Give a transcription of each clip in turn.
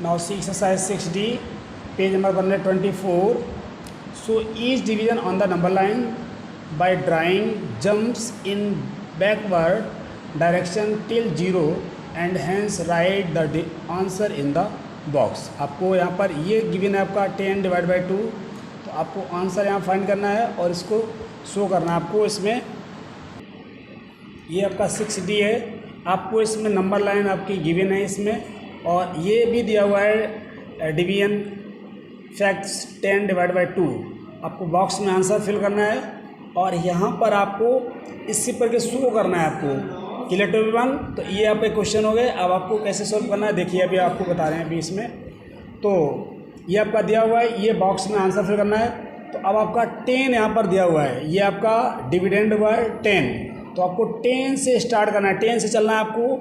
Now see exercise 6D, page number 124. So each division on the number line by drawing jumps in backward direction till 0 and hence write the answer in the box. आपको यहाँ पर ये given है आपका 10 divide by 2, तो आपको answer यहाँ find करना है और इसको शो करना है आपको। इसमें ये आपका 6D है, आपको इसमें नंबर लाइन आपकी गिवन है इसमें, और ये भी दिया हुआ है डिवीजन फैक्ट्स 10 डिवाइड बाई 2। आपको बॉक्स में आंसर फिल करना है और यहाँ पर आपको इसी पर के शो करना है आपको। Clear to everyone? तो ये आपके क्वेश्चन हो गए। अब आपको कैसे सॉल्व करना है देखिए, अभी आपको बता रहे हैं अभी इसमें। तो ये आपका दिया हुआ है, ये बॉक्स में आंसर फिल करना है। तो अब आपका 10 यहाँ पर दिया हुआ है, ये आपका डिविडेंड हुआ है 10, तो आपको 10 से स्टार्ट करना है, 10 से चलना है आपको।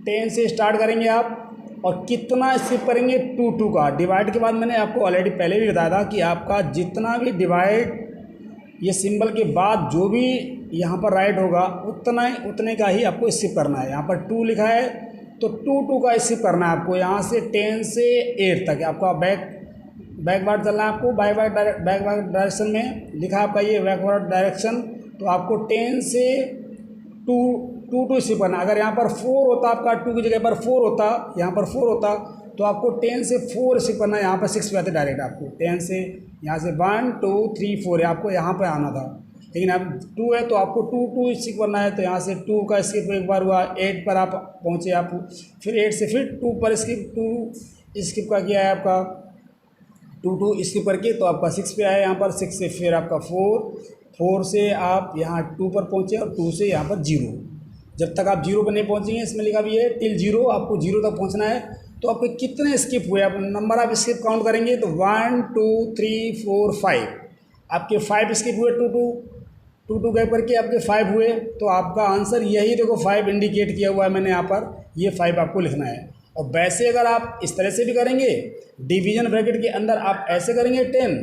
10 से स्टार्ट करेंगे आप और कितना स्किप करेंगे 2 का। डिवाइड के बाद मैंने आपको ऑलरेडी पहले भी बताया था कि आपका जितना भी डिवाइड ये सिंबल के बाद जो भी यहाँ पर राइट होगा उतने का ही आपको स्किप करना है। यहाँ पर 2 लिखा है तो 2 का स्किप करना है आपको। यहाँ से 10 से 8 तक आपका बैकवर्ड चलना है आपको। बैकवर्ड डायरेक्शन में लिखा है आपका ये बैकवर्ड डायरेक्शन, तो आपको 10 से 2 स्किप करना। अगर यहाँ पर 4 होता, आपका 2 की जगह पर 4 होता, यहाँ पर 4 होता, तो आपको 10 से 4 स्किप करना है। यहाँ पर 6 पे आते डायरेक्ट आपको 10 से, यहाँ से 1 2 3 4 है, आपको यहाँ पर आना था, लेकिन अब 2 है तो आपको 2 स्किप करना है। तो यहाँ से 2 का स्किप एक बार हुआ, 8 पर आप पहुँचे आप, फिर 8 से फिर 2 पर स्किप, 2 स्किप का किया है आपका 2 स्किप करके, तो आपका 6 पे आया। यहाँ पर 6 से फिर आपका 4 से आप यहाँ 2 पर पहुँचे और 2 से यहाँ पर 0। जब तक आप 0 पर नहीं पहुँचेंगे, इसमें लिखा भी है टिल 0, आपको 0 तक पहुँचना है। तो आपके कितने स्किप हुए, आप नंबर आप स्किप काउंट करेंगे तो 1 2 3 4 5, आपके 5 स्किप हुए। 2 गैप करके आपके 5 हुए, तो आपका आंसर यही देखो 5 इंडिकेट किया हुआ है मैंने यहाँ पर, ये 5 आपको लिखना है। और वैसे अगर आप इस तरह से भी करेंगे, डिवीजन ब्रैकेट के अंदर आप ऐसे करेंगे 10,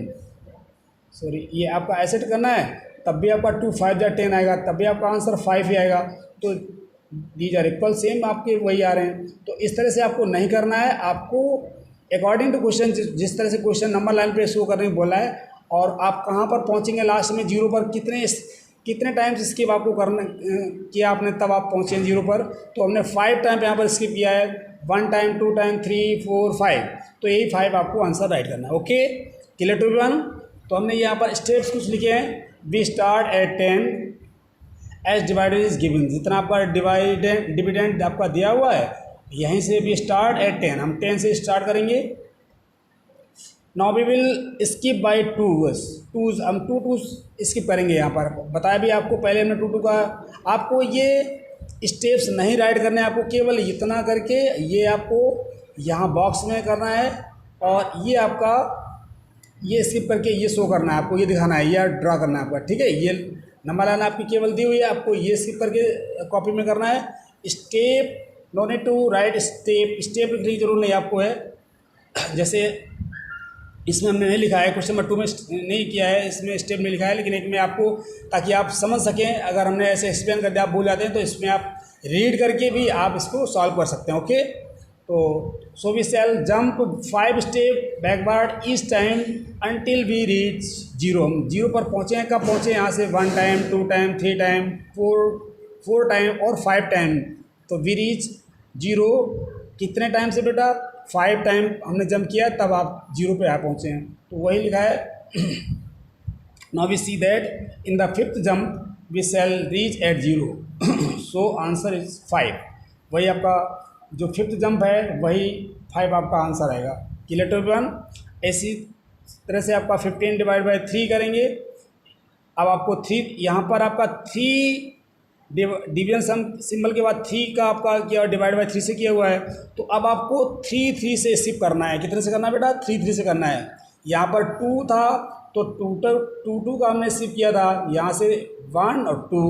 सॉरी ये आपका ऐसे करना है, तब भी आपका 2 5 या 10 आएगा, तब भी आपका आंसर 5 ही आएगा। तो दीज आर इक्वल, सेम आपके वही आ रहे हैं। तो इस तरह से आपको नहीं करना है, आपको अकॉर्डिंग टू क्वेश्चन, जिस तरह से क्वेश्चन नंबर लाइन पे शो करने को बोला है, और आप कहाँ पर पहुँचेंगे लास्ट में 0 पर, कितने टाइम्स स्किप आपको करना किया आपने, तब आप पहुँचे 0 पर। तो हमने 5 टाइम यहाँ पर स्किप किया है, 1 टाइम 2 टाइम 3 4 5, तो यही 5 आपको आंसर राइट करना है। Okay, clear to everyone? तो हमने यहाँ पर स्टेप्स कुछ लिखे हैं। We start at 10 as divided is given, जितना आपका डिविडेंड आपका दिया हुआ है, यहीं से वी स्टार्ट एट 10, हम 10 से स्टार्ट करेंगे। Now we will skip by 2 हम 2 स्किप करेंगे। यहाँ पर बताया भी आपको पहले हमने 2 का। आपको ये स्टेप्स नहीं राइट करने, आपको केवल इतना करके ये आपको यहाँ बॉक्स में करना है, और ये आपका ये स्किप करके ये शो करना है आपको, ये दिखाना है, ये ड्रा करना है आपका। ठीक है, ये नंबर लाइन आपकी केवल दी हुई है, आपको ये स्किप करके कॉपी में करना है। Step no need to write step लिखने की जरूरत नहीं आपको है। जैसे इसमें हमने नहीं लिखा है, क्वेश्चन नंबर 2 में नहीं किया है, इसमें स्टेप नहीं लिखा है, लेकिन एक में आपको, ताकि आप समझ सकें, अगर हमने ऐसे एक्सप्लेन कर दिया आप भूल जाते हैं, तो इसमें आप रीड करके भी आप इसको सॉल्व कर सकते हैं। ओके, तो so we shall jump 5 step backward each time until we reach 0। हम 0 पर पहुँचे हैं, कब पहुँचे, यहाँ से 1 टाइम 2 टाइम 3 टाइम 4 टाइम और 5 टाइम, तो वी रीच 0। कितने टाइम से बेटा, 5 टाइम हमने जंप किया, तब आप 0 पे आ पहुँचे हैं, तो वही लिखा है। Now we see that in the 5th jump we shall reach at 0, so answer is 5। वही आपका जो 5th जंप है वही 5 आपका आंसर आएगा। Clear to everyone? ऐसी तरह से आपका 15 डिवाइड बाई 3 करेंगे। अब आपको 3 यहाँ पर आपका 3 डिवीजन सिंबल के बाद 3 का आपका किया, डिवाइड बाई 3 से किया हुआ है, तो अब आपको 3 से स्किप करना है। कितने से करना है बेटा, 3 से करना है। यहाँ पर 2 था तो 2 का हमने स्किप किया था, यहाँ से 1 और 2,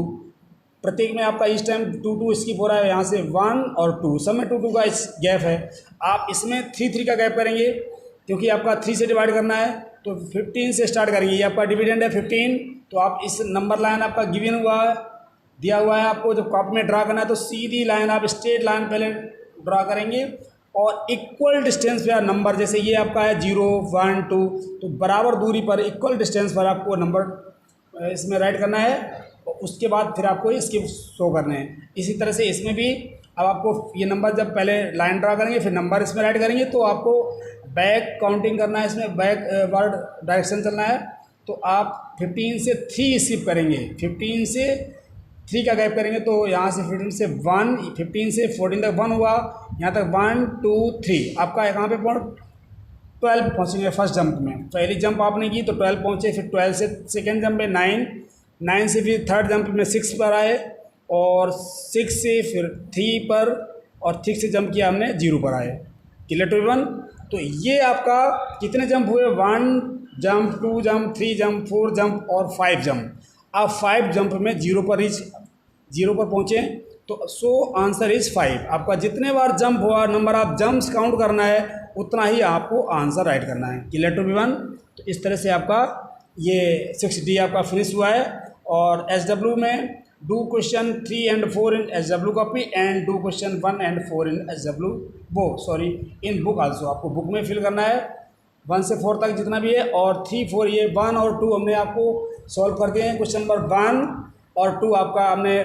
प्रत्येक में आपका इस टाइम 2 स्किप हो रहा है, यहाँ से 1 और 2, सब में 2 का इस गैप है। आप इसमें 3 का गैप करेंगे, क्योंकि आपका 3 से डिवाइड करना है, तो 15 से स्टार्ट करेंगे। ये आपका डिविडेंड है 15, तो आप इस नंबर लाइन आपका गिवन हुआ है, दिया हुआ है आपको, जब कॉपी में ड्रा करना है तो सीधी लाइन आप स्ट्रेट लाइन पहले ड्रा करेंगे और इक्वल डिस्टेंस पे नंबर, जैसे ये आपका है 0 1 2, तो बराबर दूरी पर इक्वल डिस्टेंस पर आपको नंबर इसमें राइट करना है और उसके बाद फिर आपको इसके शो करने हैं। इसी तरह से इसमें भी अब आपको ये नंबर जब पहले लाइन ड्रा करेंगे फिर नंबर इसमें राइट करेंगे तो आपको बैक काउंटिंग करना है, इसमें बैक वर्ड डायरेक्शन चलना है। तो आप 15 से 3 स्किप करेंगे, 15 से 3 का गैप करेंगे तो यहाँ से 15 से 1, 15 से 14 तक 1 हुआ, यहाँ तक 1 2 3, आपका यहाँ पे 12 पहुँचेंगे फर्स्ट जंप में। पहली जंप आपने की तो 12 पहुँचे, फिर 12 से सेकेंड जंप में 9, 9 से फिर थर्ड जंप में 6 पर आए और 6 से फिर 3 पर और 6 से जंप किया हमने 0 पर आए। Clear to everyone? तो ये आपका कितने जंप हुए, 1 जंप, 2 जंप, 3 जंप, 4 जंप और 5 जंप। आप 5 जंप में 0 पर पहुँचे तो सो आंसर इज 5। आपका जितने बार जंप हुआ नंबर ऑफ जंप्स काउंट करना है उतना ही आपको आंसर राइट करना है। Clear to everyone? तो इस तरह से आपका ये 6D आपका फिनिश हुआ है। और SW में do question 3 and 4 in SW copy and do question 1 and 4 in SW in book also. आपको बुक में फिल करना है 1 से 4 तक जितना भी है, और 3 4 ये 1 और 2 हमने आपको सॉल्व कर दिए हैं। क्वेश्चन नंबर 1 और 2 आपका हमने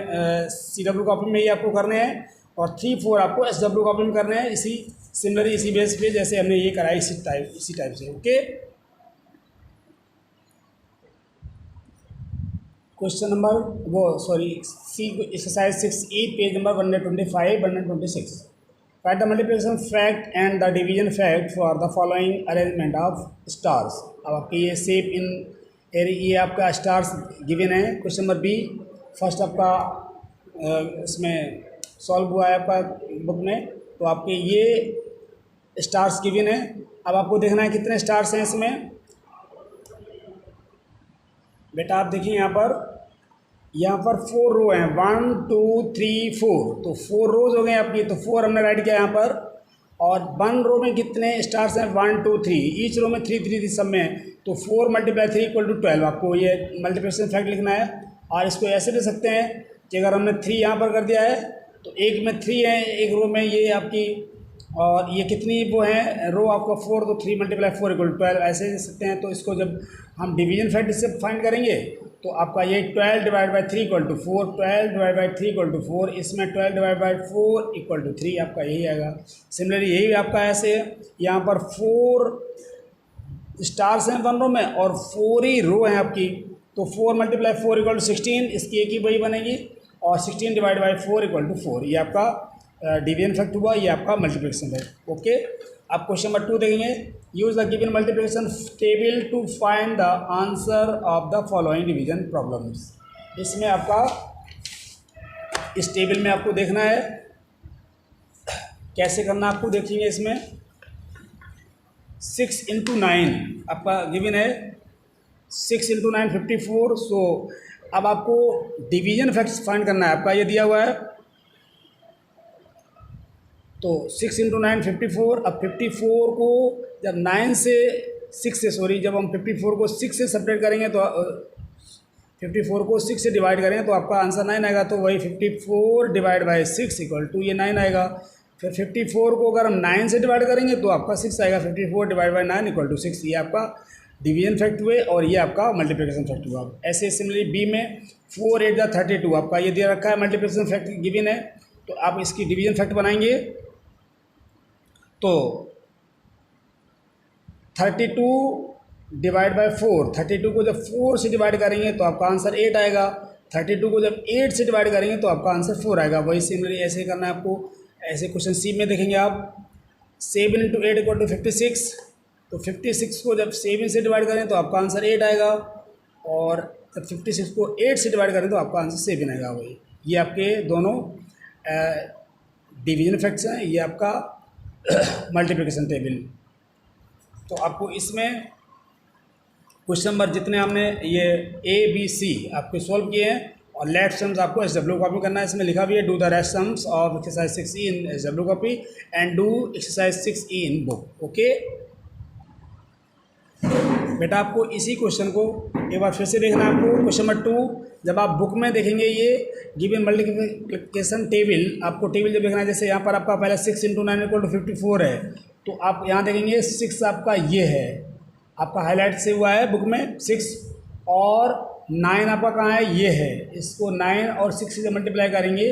CW कॉपी में ही आपको करने हैं और 3 4 आपको SW कॉपी में करने हैं। इसी सिमिलरली इसी बेस पे जैसे हमने ये कराया इसी टाइप से। Okay, question number C exercise 6E page number 125 126। Write the multiplication fact and the division fact for the following arrangement of stars। अब आपके ये शेप इन ये आपका स्टार्स गिवन है। क्वेश्चन नंबर बी फर्स्ट आपका इसमें solve हुआ है आपका बुक में, तो आपके ये स्टार्स गिवन है। अब आपको देखना है कितने स्टार्स हैं इसमें। बेटा आप देखिए यहाँ पर 4 रो हैं, 1 2 3 4, तो 4 रोज हो गए आपकी, तो 4 हमने राइट किया यहाँ पर। और 1 रो में कितने स्टार्स हैं, 1 2 3, ईच रो में 3 3 सब में, तो 4 × 3 = 12। आपको ये मल्टीप्लिकेशन फैक्ट लिखना है। और इसको ऐसे ले सकते हैं कि अगर हमने 3 यहाँ पर कर दिया है तो एक में 3 है, एक रो में ये आपकी, और ये कितनी वो है रो आपका 4, तो 3 × 4 = 12 ऐसे ले सकते हैं। तो इसको जब हम डिवीजन फैक्ट इससे फाइंड करेंगे तो आपका ये 12 / 3 = 4, 12 / 3 = 4, इसमें 12 / 4 = 3, आपका यही आएगा। सिमिलरली यही आपका ऐसे यहाँ पर 4 स्टार्स हैं 1 रो में और 4 ही रो हैं आपकी, तो 4 × 4 = 16, इसकी एक ही वही बनेगी, और 16 / 4 = 4। ये आपका डिवीजन फैक्ट हुआ, ये आपका मल्टीप्लिकेशन है। ओके, आप क्वेश्चन नंबर 2 देखेंगे। Use the given multiplication table to find the answer of the following division problems. इसमें आपका इस टेबल में आपको देखना है कैसे करना, आपको देखेंगे इसमें 6 × 9 आपका गिवन है, 6 × 9 54। सो अब आपको डिवीजन फैक्ट फाइंड करना है। आपका ये दिया हुआ है, तो 6 × 9 54। अब 54 को जब 9 से 6 से जब हम 54 को 6 से सब्ट्रैक्ट करेंगे तो 54 को 6 से डिवाइड करेंगे तो आपका आंसर 9 आएगा। तो वही 54 / 6 = ये 9 आएगा। फिर 54 को अगर हम 9 से डिवाइड करेंगे तो आपका 6 आएगा। 54 / 9 = 6। ये आपका डिवीजन फैक्ट हुए और ये आपका मल्टीप्लिकेशन फैक्ट हुआ। ऐसे सिमिलरली बी में 4 8 32 आपका ये दिया रखा है, मल्टीप्लिकेशन फैक्ट गिवन है, तो आप इसकी डिवीजन फैक्ट बनाएंगे। तो 32 / 4, 32 को जब 4 से डिवाइड करेंगे तो आपका आंसर 8 आएगा। 32 को जब 8 से डिवाइड करेंगे तो आपका आंसर 4 आएगा। वही सिमिलरली ऐसे करना है आपको। ऐसे क्वेश्चन सी में देखेंगे आप 7 × 8 = 56, तो 56 को जब 7 से डिवाइड करें तो आपका आंसर 8 आएगा, और जब 56 को 8 से डिवाइड करें तो आपका आंसर 7 आएगा। वही ये आपके दोनों डिवीजन फैक्ट्स हैं, ये आपका मल्टीप्लिकेशन टेबल। तो आपको इसमें क्वेश्चन नंबर जितने हमने ये ABC आपके सॉल्व किए हैं और लेफ्ट सम्स आपको SW कॉपी करना है। इसमें लिखा भी है do the rest sums of exercise 6E in SW copy and do exercise 6E in book. Okay, बेटा आपको इसी क्वेश्चन को एक बार फिर से देखना है। आपको क्वेश्चन नंबर 2 जब आप बुक में देखेंगे ये गिवन मल्टीप्लिकेशन टेबल, आपको टेबल जब देखना है, जैसे यहाँ पर आपका पहले 6 × 9 = 54 है, तो आप यहाँ देखेंगे 6 आपका ये है, आपका हाईलाइट से हुआ है बुक में 6, और 9 आपका कहाँ है, ये है। इसको 9 और 6 से मल्टीप्लाई करेंगे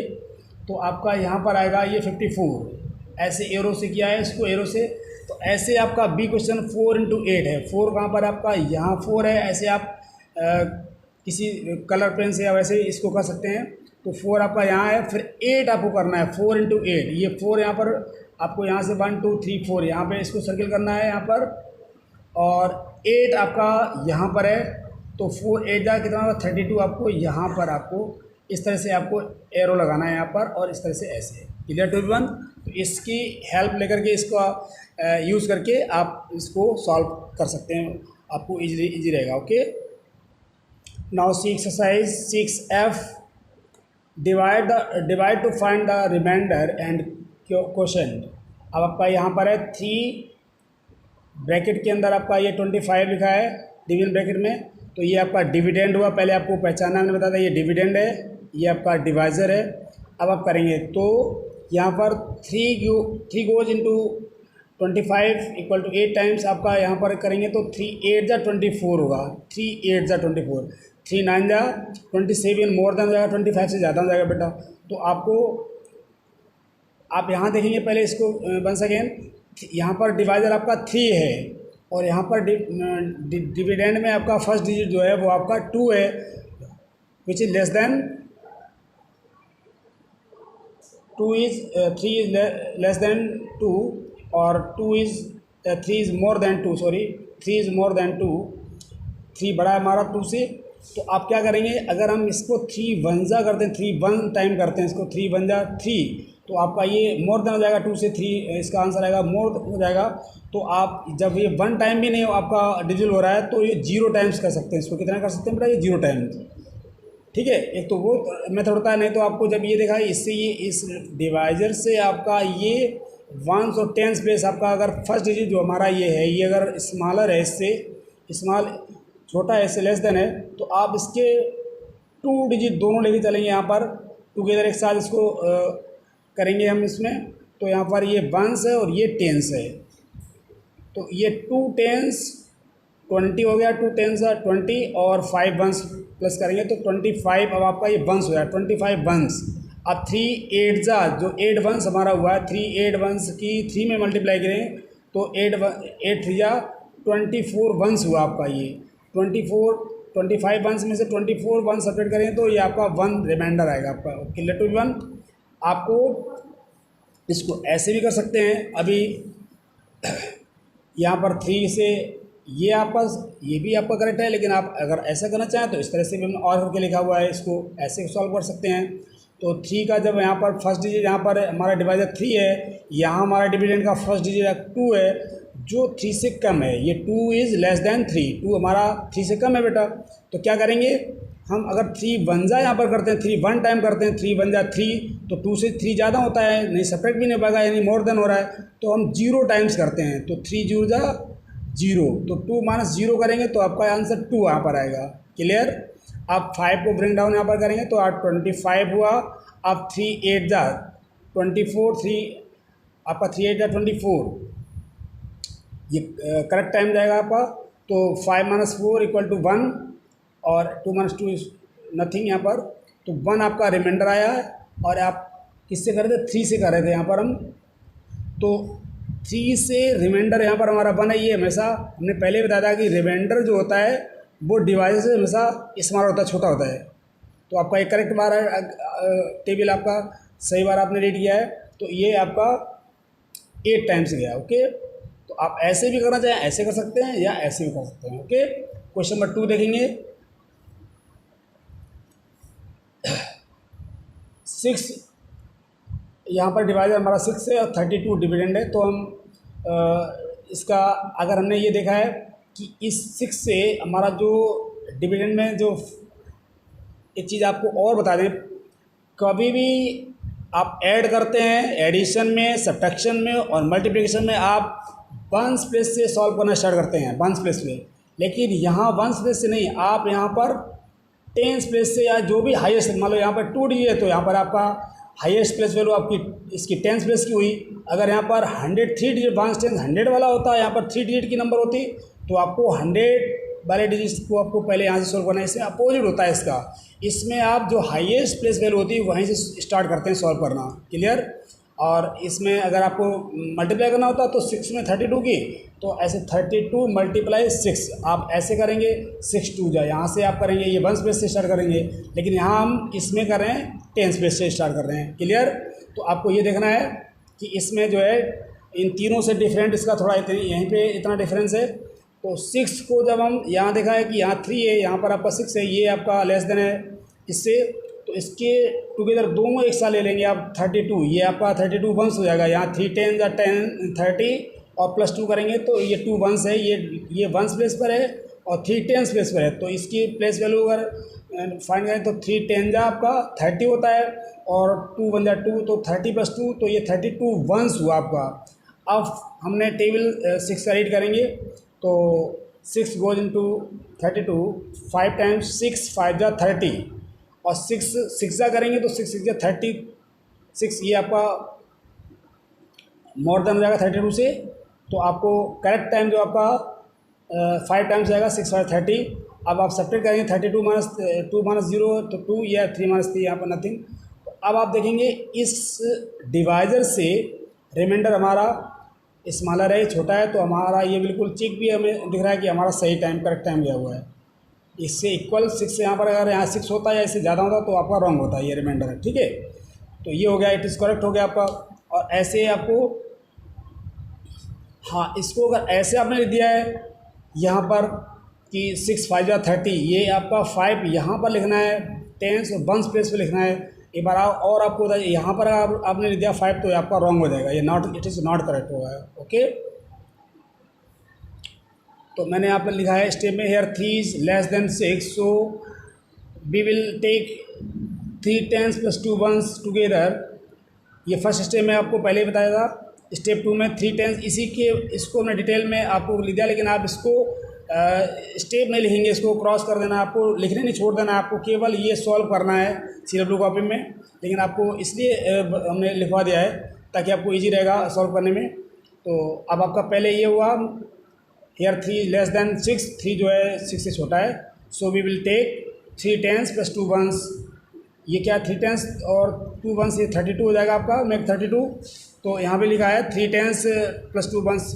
तो आपका यहाँ पर आएगा ये 54। ऐसे एरो से किया है इसको, एरो से। तो ऐसे आपका बी क्वेश्चन 4 × 8 है। 4 कहाँ पर आपका, यहाँ 4 है। ऐसे आप किसी कलर पेन से या वैसे इसको कर सकते हैं। तो 4 आपका यहाँ है, फिर 8 आपको करना है, 4 × 8। ये 4 यहाँ पर आपको यहाँ से 1 2 3 4 यहाँ पे इसको सर्किल करना है यहाँ पर, और 8 आपका यहाँ पर है। तो 4 8 जा कितना होगा 32। आपको यहाँ पर आपको इस तरह से आपको एरो लगाना है यहाँ पर, और इस तरह से ऐसे। Clear to everyone? तो इसकी हेल्प लेकर के इसका यूज़ करके आप इसको सॉल्व कर सकते हैं, आपको इजी रहेगा। Okay, now see exercise 6F, divide to find the remainder and quotient. अब आपका यहाँ पर है 3 ब्रैकेट के अंदर आपका ये 25 लिखा है डिवीजन ब्रैकेट में। तो ये आपका डिविडेंड हुआ, पहले आपको पहचाना मैंने बताया था, ये डिविडेंड है, ये आपका डिवाइज़र है। अब आप करेंगे तो यहाँ पर 3 गोज इंटू 25 = 8 टाइम्स आपका यहाँ पर करेंगे तो 3 8 जा 24 होगा। 3 8 जा 24, 3 9 जा 27, मोर देन हो जाएगा, 25 से ज़्यादा हो जाएगा बेटा। तो आपको आप यहाँ देखेंगे पहले इसको वंस अगेन, यहाँ पर डिवाइज़र आपका 3 है, और यहाँ पर डिविडेंड में आपका फर्स्ट डिजिट जो है वो आपका 2 है, which is less than 2 is 3 is less than 2, और 3 is more than 2, sorry 3 is more than 2, 3 बड़ा है हमारा 2 से। तो आप क्या करेंगे, अगर हम इसको 3 1 जा करते हैं, 3 1 टाइम करते हैं इसको, 3 1 जा 3, तो आपका ये मोर देन हो जाएगा 2 से 3, इसका आंसर आएगा मोर हो जाएगा। तो आप जब ये 1 टाइम भी नहीं आपका डिविजन हो रहा है तो ये 0 टाइम्स कर सकते हैं इसको। कितना कर सकते हैं बेटा, ये 0 टाइम्स। ठीक है, एक तो वो मेथड होता है। नहीं तो आपको जब ये देखा इससे, ये इस डिवाइजर से आपका ये 1s और 10s प्लेस आपका, अगर फर्स्ट डिजिट जो हमारा ये है, ये अगर स्मॉलर है, इससे स्मॉल छोटा है, इससे लेस देन है, तो आप इसके 2 डिजिट दोनों लेके चलेंगे यहाँ पर टुगेदर, एक साथ इसको करेंगे हम इसमें। तो यहाँ पर ये 1s है और ये 10s है, तो ये 2 10s 20 हो गया, 2 10s 20, और 5 1s प्लस करेंगे तो 25। अब आपका ये 1s हो गया, 25 1s। अब 3 8 जा, जो 8 1s हमारा हुआ है, 3 8 1s की 3 में मल्टीप्लाई करें तो 8 3 जा 24 1s हुआ आपका। ये 25 1s में से 24 1s सेपरेट करें तो ये आपका 1 रिमाइंडर आएगा आपका। Clear to 1? आपको इसको ऐसे भी कर सकते हैं। अभी यहाँ पर 3 से ये आपका, ये भी आपका करेक्ट है, लेकिन आप अगर ऐसा करना चाहें तो इस तरह से भी हमने और करके लिखा हुआ है, इसको ऐसे सॉल्व कर सकते हैं। तो 3 का जब यहाँ पर फर्स्ट डिजिट, यहाँ पर हमारा डिवाइजर 3 है, यहाँ हमारा डिविडेंड का फर्स्ट डिजिट 2 है, जो 3 से कम है, ये 2 इज़ लेस देन 3, 2 हमारा 3 से कम है बेटा। तो क्या करेंगे हम, अगर 3 1 जा यहाँ पर करते हैं, 3 1 टाइम करते हैं, 3 1 जा 3, तो 2 से 3 ज़्यादा होता है, नहीं सेपरेट भी नहीं हो पाएगा, यानी मोर देन हो रहा है। तो हम 0 टाइम्स करते हैं, तो 3 0 जा 0, तो 2 - 0 करेंगे तो आपका आंसर 2 यहाँ पर आएगा। क्लियर? आप 5 को ब्रिंग डाउन यहाँ पर करेंगे तो आप 25 हुआ। अब 3 8 जा 24, 3 आपका 3 8 जा 24, ये करेक्ट टाइम जाएगा आपका। तो 5 - 4 = 1, और 2 - 2 इज नथिंग यहाँ पर। तो 1 आपका रिमाइंडर आया है, और आप किससे कर रहे थे, 3 से कर रहे थे यहाँ पर हम। तो 3 से रिमाइंडर यहाँ पर हमारा 1 है। ये हमेशा हमने पहले बताया था कि रिमाइंडर जो होता है वो डिवाइस से हमेशा स्मॉल होता है, छोटा होता है। तो आपका एक करेक्ट बार है, टेबल आपका सही बार आपने रीड किया है। तो ये आपका 8 टाइम्स गया। ओके, तो आप ऐसे भी करना चाहें ऐसे कर सकते हैं, या ऐसे भी कर सकते हैं। ओके, क्वेश्चन नंबर 2 देखेंगे। 6 यहाँ पर डिवाइजर हमारा 6 है और 32 डिविडेंड है। तो हम इसका अगर हमने ये देखा है कि इस 6 से हमारा जो डिविडेंड में जो, एक चीज़ आपको और बता दें, कभी भी आप ऐड करते हैं, एडिशन में, सब्ट्रैक्शन में और मल्टीप्लिकेशन में आप 1s प्लेस से सॉल्व करना स्टार्ट करते हैं, 1s प्लेस में। लेकिन यहाँ वंस प्लेस से नहीं, आप यहाँ पर टेंस प्लेस से या जो भी हाईएस्ट, मान लो यहाँ पर 2 डिजिट है तो यहाँ पर आपका हाईएस्ट प्लेस वैल्यू आपकी इसकी टेंस प्लेस की हुई। अगर यहाँ पर 103 डिजिट वंस टेंस 100 वाला होता है, यहाँ पर 3 डिजिट की नंबर होती, तो आपको 100 वाले डिजिट को आपको पहले यहाँ से सॉल्व करना है। इससे अपोजिट होता है इसका, इसमें आप जो हाईएस्ट प्लेस वैल्यू होती है वहीं से स्टार्ट करते हैं सॉल्व करना। क्लियर। और इसमें अगर आपको मल्टीप्लाई करना होता तो 6 में 32 की, तो ऐसे 32 मल्टीप्लाई 6 आप ऐसे करेंगे, 6 2 जा, यहाँ से आप करेंगे ये वंस प्लेस से स्टार्ट करेंगे, लेकिन यहाँ हम इसमें कर रहे हैं टेंस प्लेस से स्टार्ट कर रहे हैं। क्लियर। तो आपको ये देखना है कि इसमें जो है इन तीनों से डिफरेंट इसका थोड़ा यहीं पे इतना डिफरेंस है। तो 6 को जब हम यहाँ देखा है कि यहाँ 3 है, यहाँ पर आपका 6 है, ये आपका लेस देन है इससे, तो इसके टुगेदर दोनों एक साथ ले लेंगे आप 32, ये आपका 32 वंस हो जाएगा। यहाँ 3 10 या 10 30 और प्लस 2 करेंगे तो ये 2 वंस है, ये वंस प्लेस पर है और 3 टेंस प्लेस पर है। तो इसकी प्लेस वैल्यू अगर फाइंड करें तो 3 10 जा आपका 30 होता है और 2 1 जा 2, तो 30 + 2 तो ये 32 वंस हुआ आपका। अब हमने टेबल 6 का रीड करेंगे तो 6 गोज इंटू 32, 5 टाइम्स 6 5 जा 30 और 6 जा करेंगे तो 6 6 जा 36, ये आपका मोर देन हो जाएगा 32 से। तो आपको करेक्ट टाइम जो आपका 5 टाइम्स जाएगा 6 5 30। अब आप सब्ट्रैक्ट करेंगे 32 माइनस 2 माइनस 0 तो 2 या 3 माइनस 3, यहाँ पर नथिंग। तो अब आप देखेंगे इस डिवाइजर से रिमाइंडर हमारा स्मॉलर है, छोटा है, तो हमारा ये बिल्कुल चेक भी हमें दिख रहा है कि हमारा सही टाइम करेक्ट टाइम गया हुआ है। इससे इक्वल 6 यहाँ पर अगर यहाँ 6 होता है या इससे ज़्यादा होता तो आपका रॉन्ग होता है, ये रिमाइंडर है। ठीक है, तो ये हो गया, इट इज़ करेक्ट हो गया आपका। और ऐसे आपको, हाँ, इसको अगर ऐसे आपने लिख दिया है यहाँ पर कि 6 5 जा 30, ये आपका 5 यहाँ पर लिखना है टेंस और वंस प्लेस पे लिखना है। एक बार और आपको यहाँ पर आपने लिख दिया 5 तो आपका रॉन्ग हो जाएगा, ये not, it is not correct होगा। ओके, तो मैंने यहाँ पर लिखा है स्टेप में here 3 is less than 6, so we will take 3 10 + 2 ones together. ये फर्स्ट स्टेप में आपको पहले ही बताया था। स्टेप 2 में 3 10 इसी के, इसको मैं डिटेल में आपको लिख दिया, लेकिन आप इसको स्टेप नहीं लिखेंगे, इसको क्रॉस कर देना, आपको लिखने नहीं छोड़ देना, आपको केवल ये सॉल्व करना है CW कॉपी में। लेकिन आपको इसलिए हमने लिखवा दिया है ताकि आपको इजी रहेगा सॉल्व करने में। तो अब आपका पहले ये हुआ हेयर 3 लेस देन 6, 3 जो है 6 से छोटा है, so we will take 3 10 + 2 ones. ये क्या 3 10 और 2 वंस, ये 32 हो जाएगा आपका, मेक 32। तो यहाँ पे लिखा है 3 10 + 2 वंस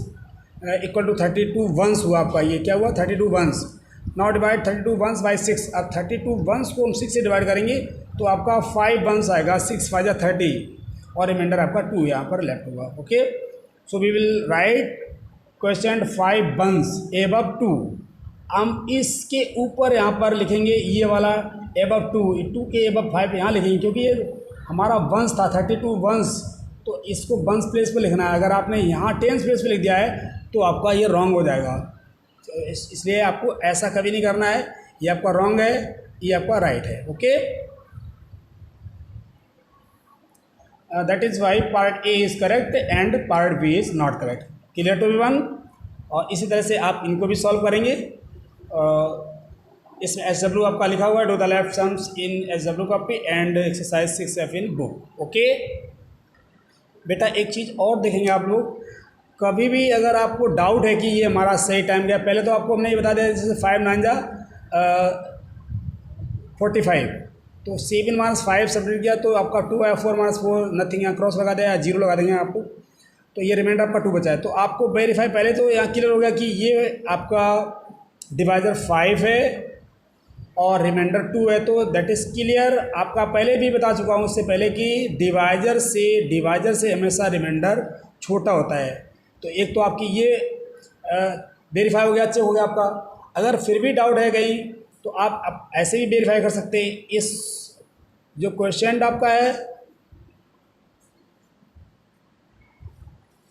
इक्वल टू 32 वंस हुआ आपका। ये क्या हुआ 32 ones. Now divide 32 ones by 6। अब 32 वंस को हम 6 से डिवाइड करेंगे तो आपका 5 वंस आएगा, 6 5 जा 30 और रिमाइंडर आपका 2 यहाँ पर लेफ्ट होगा। Okay, so we will write question 5 ones above 2। हम इसके ऊपर यहाँ पर लिखेंगे ये वाला एबव 2 के एबव 5 यहाँ लिखेंगे, क्योंकि ये हमारा वंस था 32 वंस, तो इसको वंस प्लेस पे लिखना है। अगर आपने यहाँ टेंस प्लेस पे लिख दिया है तो आपका ये रॉन्ग हो जाएगा। तो इसलिए आपको ऐसा कभी नहीं करना है, ये आपका रॉन्ग है, ये आपका राइट है। Okay, that is why part A is correct and part B is not correct. Clear to everyone. और इसी तरह से आप इनको भी सॉल्व करेंगे। इसमें SW आपका लिखा हुआ है, do the left sums in SW copy and exercise 6F in book. Okay बेटा, एक चीज़ और देखेंगे आप लोग, कभी भी अगर आपको डाउट है कि ये हमारा सही टाइम गया, पहले तो आपको हमने ये बता दिया जैसे 5 9 जा 45, तो 7 - 5 सब्ट्रैक्ट किया तो आपका 2 आया, 4 - 4 नथिंग, यहाँ क्रॉस लगा दिया, 0 लगा देंगे आपको, तो ये रिमाइंडर आपका 2 बचा है। तो आपको वेरीफाई, पहले तो यहाँ क्लियर हो गया कि ये आपका डिवाइजर 5 है और रिमाइंडर 2 है, तो दैट इज़ क्लियर। आपका पहले भी बता चुका हूँ उससे पहले कि डिवाइजर से हमेशा रिमाइंडर छोटा होता है। तो एक तो आपकी ये वेरीफाई हो गया, चेक हो गया आपका। अगर फिर भी डाउट है कहीं तो आप ऐसे भी वेरीफाई कर सकते हैं। इस जो क्वेश्चन आपका है,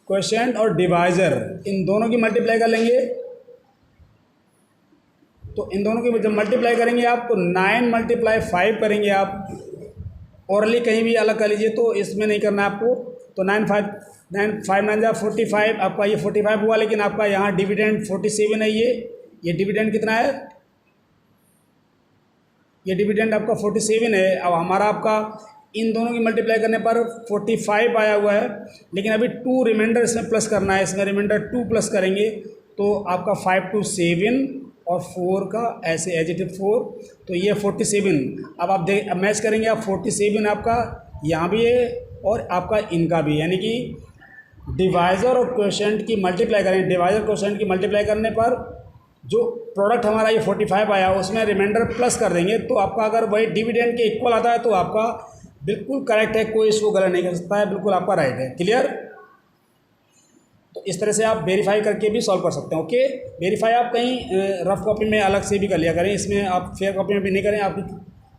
क्वेश्चन और डिवाइजर, इन दोनों की मल्टीप्लाई कर लेंगे। तो इन दोनों की जब मल्टीप्लाई करेंगे आप, तो 9 × 5 करेंगे आप। औरली कहीं भी अलग कर लीजिए, तो इसमें नहीं करना है आपको। तो 9 5 9 जा 45, आपका ये 45 हुआ, लेकिन आपका यहाँ डिविडेंड 47 है, ये ये डिविडेंड कितना है, ये डिविडेंड आपका 47 है। अब हमारा आपका इन दोनों की मल्टीप्लाई करने पर 45 आया हुआ है, लेकिन अभी 2 रिमाइंडर इसमें प्लस करना है, इसमें रिमाइंडर 2 प्लस करेंगे तो आपका 5 to 7 और 4 का ऐसे एज इट इज 4, तो ये 47। अब आप मैच करेंगे, आप 47 आपका यहाँ भी है और आपका इनका भी, यानी कि डिवाइज़र और क्वोशेंट की मल्टीप्लाई करेंगे, डिवाइज़र क्वोशेंट की मल्टीप्लाई करने पर जो प्रोडक्ट हमारा ये 45 आया उसमें रिमाइंडर प्लस कर देंगे, तो आपका अगर वही डिविडेंड के इक्वल आता है तो आपका बिल्कुल करेक्ट है, कोई इसको गलत नहीं कर सकता है, बिल्कुल आपका राइट है। क्लियर? तो इस तरह से आप वेरीफाई करके भी सॉल्व कर सकते हैं। ओके, वेरीफाई आप कहीं रफ कॉपी में अलग से भी कर लिया करें, इसमें आप फेयर कॉपी में भी नहीं करें। आपकी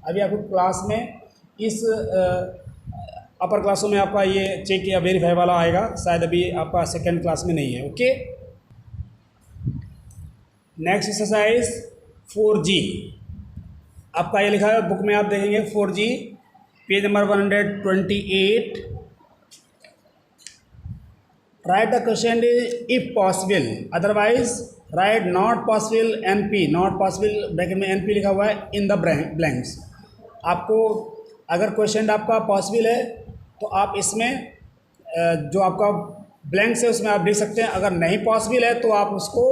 अभी आपकी क्लास में इस अपर क्लासों में आपका ये चेक या वेरीफाई वाला आएगा, शायद अभी आपका सेकेंड क्लास में नहीं है। ओके, नेक्स्ट एक्सरसाइज 4G आपका ये लिखा है बुक में, आप देखेंगे 4G page number 128। Right the question if possible, otherwise right not possible NP, not possible bracket में NP लिखा हुआ है इन द ब्लैंक्स। आपको अगर क्वेश्चन आपका पॉसिबल है तो आप इसमें जो आपका ब्लैंक्स है उसमें आप लिख सकते हैं, अगर नहीं पॉसिबल है तो आप उसको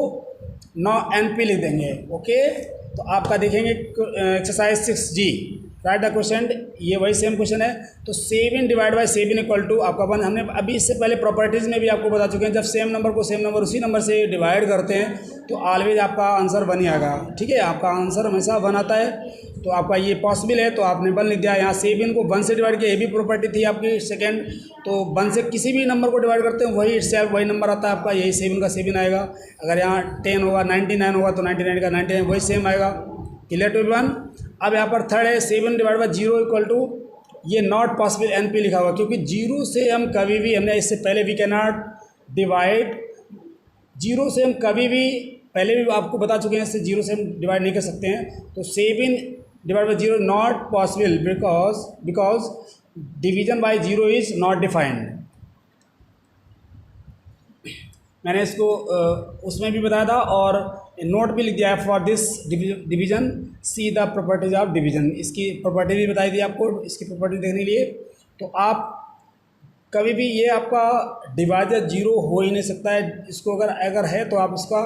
नो NP लिख देंगे। ओके, तो आपका देखेंगे exercise 6G right the question, ये वही सेम क्वेश्चन है। तो 7 डिवाइड बाई 7 इक्वल टू आपका 1। हमने अभी इससे पहले प्रॉपर्टीज़ में भी आपको बता चुके हैं, जब सेम नंबर को सेम नंबर उसी नंबर से डिवाइड करते हैं तो ऑलवेज आपका आंसर 1 ही आएगा। ठीक है, आपका आंसर हमेशा 1 आता है। तो आपका ये पॉसिबल है तो आपने 1 लिख दिया। यहाँ 7 को 1 से डिवाइड किया, ये भी प्रॉपर्टी थी आपकी सेकेंड। तो 1 से किसी भी नंबर को डिवाइड करते हैं वही इटसेल्फ वही नंबर आता है आपका, यही 7 का 7 आएगा। अगर यहाँ 10 होगा 99 होगा तो 99 का 99 वही सेम आएगा। Clear to everyone? अब यहाँ पर थर्ड है 7 डिवाइड बाई 0 इक्वल टू, ये नॉट पॉसिबल NP लिखा हुआ, क्योंकि 0 से हम कभी भी, हमने इससे पहले वी कैन नॉट डिवाइड, 0 से हम कभी भी, पहले भी आपको बता चुके हैं, इससे 0 से हम डिवाइड नहीं कर सकते हैं। तो 7 divide by 0 not possible because division by 0 is not defined. मैंने इसको उसमें भी बताया था और नोट भी लिख दिया है for this division see the properties of division. इसकी प्रॉपर्टी भी बताई थी आपको, इसकी प्रॉपर्टी देखने के लिए। तो आप कभी भी, ये आपका डिवाइजर 0 हो ही नहीं सकता है, इसको अगर है तो आप इसका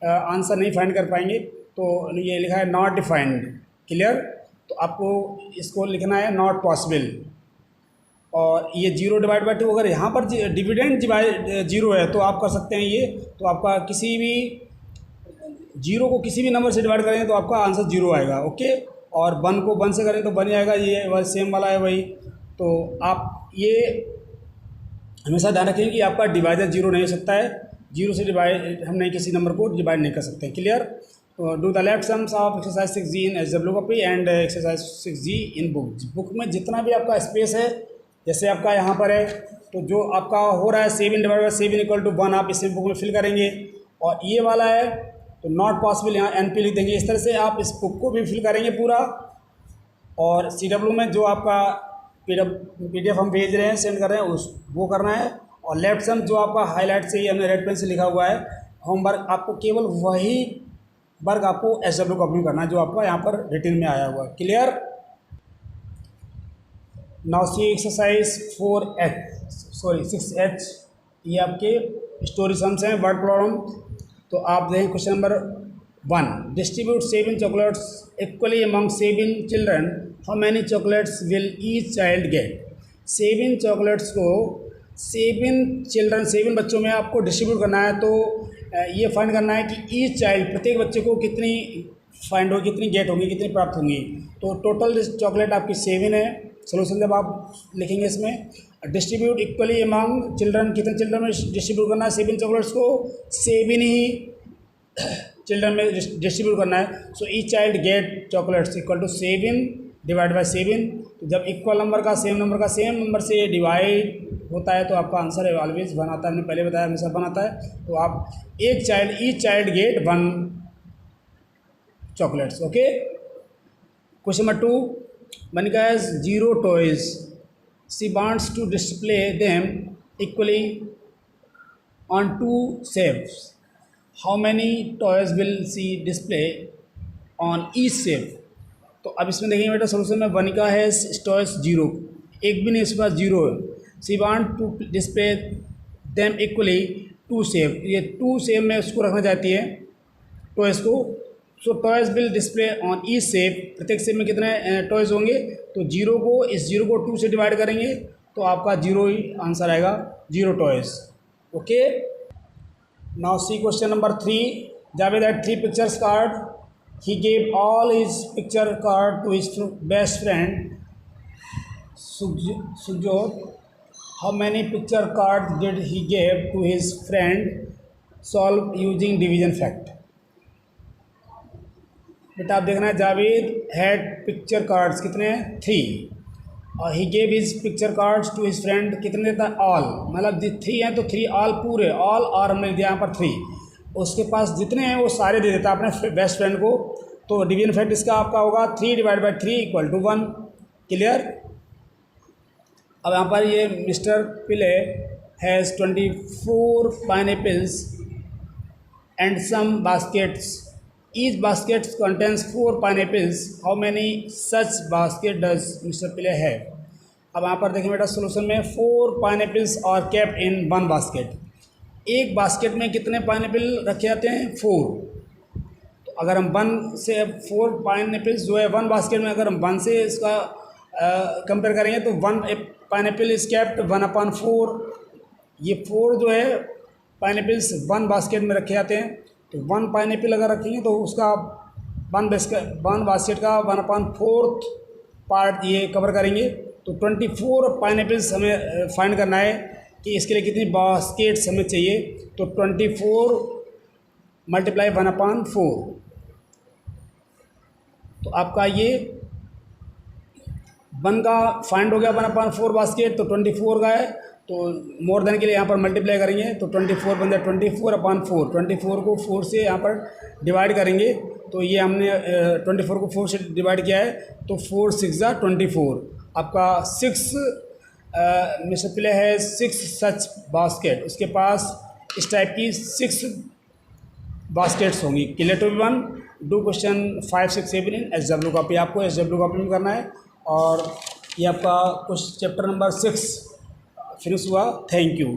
आंसर नहीं फाइंड कर पाएंगे। तो ये लिखा है नॉट डिफाइंड। क्लियर? तो आपको इसको लिखना है नॉट पॉसिबल। और ये 0 डिवाइड बाई 2, अगर यहाँ पर डिविडेंड 0 है तो आप कर सकते हैं ये। तो आपका किसी भी 0 को किसी भी नंबर से डिवाइड करेंगे तो आपका आंसर 0 आएगा। ओके, और 1 को 1 से करें तो 1 ही आएगा, ये सेम वाला है वही। तो आप ये हमेशा ध्यान रखें कि आपका डिवाइजर 0 नहीं हो सकता है, 0 से डिवाइड हम नहीं किसी नंबर को डिवाइड नहीं कर सकते। Clear? Do the left sums of exercise 6G in SW copy and exercise 6G in book में जितना भी आपका स्पेस है, जैसे आपका यहाँ पर है, तो जो आपका हो रहा है 7 डिवाइड बाई 7 इक्वल टू 1, आप इसे बुक में फिल करेंगे। और ये वाला है तो नॉट पॉसिबल, यहाँ NP लिख देंगे। इस तरह से आप इस बुक को भी फिल करेंगे पूरा। और CW में जो आपका PDF हम भेज रहे हैं, सेंड कर रहे हैं, वो करना है। और लेफ्ट सम जो आपका हाईलाइट से ही हमने रेड पेन से लिखा हुआ है होमवर्क, आपको केवल वही वर्क आपको SW कॉपी में करना है जो आपका यहाँ पर रिटन में आया हुआ है। Clear? Now see exercise 6H, ये आपके स्टोरी सम्स हैं, वर्ड प्रॉब्लम। तो आप देखें question number 1, distribute 7 chocolates equally among 7 children, how many chocolates will each child gate. 7 chocolates को 7 चिल्ड्रन, 7 बच्चों में आपको डिस्ट्रीब्यूट करना है। तो ये फाइंड करना है कि ईच चाइल्ड, प्रत्येक बच्चे को कितनी फाइंड होगी, कितनी गेट होंगी, कितनी प्राप्त होंगी। तो टोटल चॉकलेट आपकी 7 है। सोल्यूशन जब आप लिखेंगे इसमें, डिस्ट्रीब्यूट इक्वली अमंग चिल्ड्रन, कितने चिल्ड्रन में डिस्ट्रीब्यूट करना है 7 चॉकलेट्स को, 7 ही चिल्ड्रन में डिस्ट्रीब्यूट करना है। So each child get chocolates equal to 7 divide by 7। तो जब इक्वल नंबर का सेम नंबर से डिवाइड होता है तो आपका आंसर ऑलवेज 1 आता है। हमने पहले बताया हमेशा 1 आता है। तो आप each child gate 1 chocolates. Okay, question number 2, Monica has 0 toys. She wants to display them equally on 2 shelves. How many toys will see display on each shape. तो अब इसमें देखेंगे बेटा सोल्यूशन में 1 का है टॉयज 0, एक भी नहीं, इसके पास 0 है। She want to display them equally 2 shape, ये 2 शेप में उसको रखना चाहती है टॉयज को। So toys will display on each shape, प्रत्येक शेप में कितने टॉयज होंगे, तो 0 को, इस 0 को 2 से डिवाइड करेंगे तो आपका 0 ही आंसर आएगा, 0 toys. Okay, now C question number 3। Javed had 3 pictures card, he gave all his picture card to his best friend Sujot. How many picture cards did he give to his friend? Solve using division fact। बेटा आप देखना है, Javed had picture cards कितने हैं, 3, और he gave his picture cards to his friend, कितने देता है, ऑल, मतलब 3 हैं तो 3 ऑल पूरे, ऑल और हमने दिया यहाँ पर 3, उसके पास जितने हैं वो सारे दे देता है अपने बेस्ट फ्रेंड को। तो डिवीजन फैक्ट इसका आपका होगा 3 divide by 3 equal to 1। Clear. अब यहाँ पर ये mister Pillai has 24 pineapples and some baskets, each basket contains 4 pineapples, how many such basket does mister Pillai have. अब यहाँ पर देखें बेटा सोल्यूशन में 4 पाइनएप्पल्स और केप्ट इन 1 बास्केट, एक बास्केट में कितने पाइनएप्पल रखे जाते हैं, 4। तो अगर हम 1 से 4 पाइनएप्पल्स जो है 1 बास्केट में, अगर हम 1 से इसका कंपेयर करेंगे तो 1 पाइनएप्पल इज केप्ट 1/4, ये 4 जो है पाइनएप्पल्स 1 बास्केट में रखे जाते हैं। तो 1 पाइनएप्पल अगर रखेंगे तो उसका 1 बास्केट का 1/4 पार्ट ये कवर करेंगे। तो 24 पाइनएप्पल्स हमें फाइंड करना है कि इसके लिए कितनी बास्केट्स हमें चाहिए। तो 24 मल्टीप्लाई 1/4, तो आपका ये 1 का फाइंड हो गया 1/4 बास्केट, तो 24 का है, तो मोर देन के लिए यहाँ पर मल्टीप्लाई करेंगे तो 24 बन जाए 24/4, 24 को 4 से यहाँ पर डिवाइड करेंगे तो ये हमने 24 को 4 से डिवाइड किया है तो 4 6 जा 24, आपका 6 मिस्टर पिले है 6 सच बास्केट, उसके पास इस टाइप की 6 बास्केट्स होंगी। Clear to one. Do question 5, 6, 7 इन SW कॉपी, आपको SW कॉपी में करना है। और ये आपका कुछ चैप्टर नंबर 6 फिनिश हुआ। Thank you.